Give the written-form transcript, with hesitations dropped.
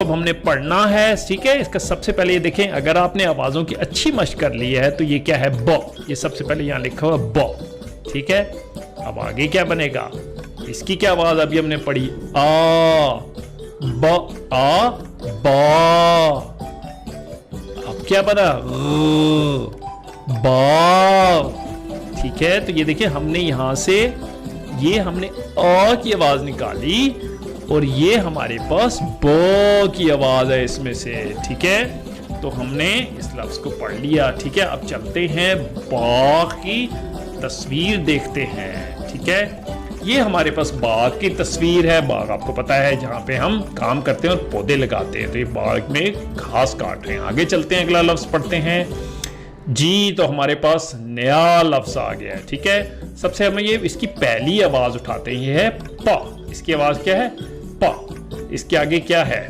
अब हमने पढ़ना है, ठीक है। इसका सबसे पहले ये देखें, अगर आपने आवाज़ों की अच्छी मशक कर ली है तो ये क्या है, ब। ये सबसे पहले यहाँ लिखा हुआ ब, ठीक है। अब आगे क्या बनेगा, इसकी क्या आवाज़ अभी हमने पढ़ी, आ, ब, आ, बा। अब क्या बना, बा, ठीक है। तो ये देखिए हमने यहां से ये हमने आ की आवाज निकाली और ये हमारे पास ब की आवाज है इसमें से, ठीक है। तो हमने इस लफ्ज को पढ़ लिया, ठीक है। अब चलते हैं बाग की तस्वीर देखते हैं, ठीक है। ये हमारे पास बाग की तस्वीर है। बाग आपको पता है जहाँ पे हम काम करते हैं और पौधे लगाते हैं, तो ये बाग में घास काट रहे हैं। आगे चलते हैं, अगला लफ्ज पढ़ते हैं जी। तो हमारे पास नया लफ्ज आ गया है, ठीक है। सबसे हमें ये इसकी पहली आवाज उठाते हैं, ये है प। इसकी आवाज क्या है, प। इसके आगे क्या है,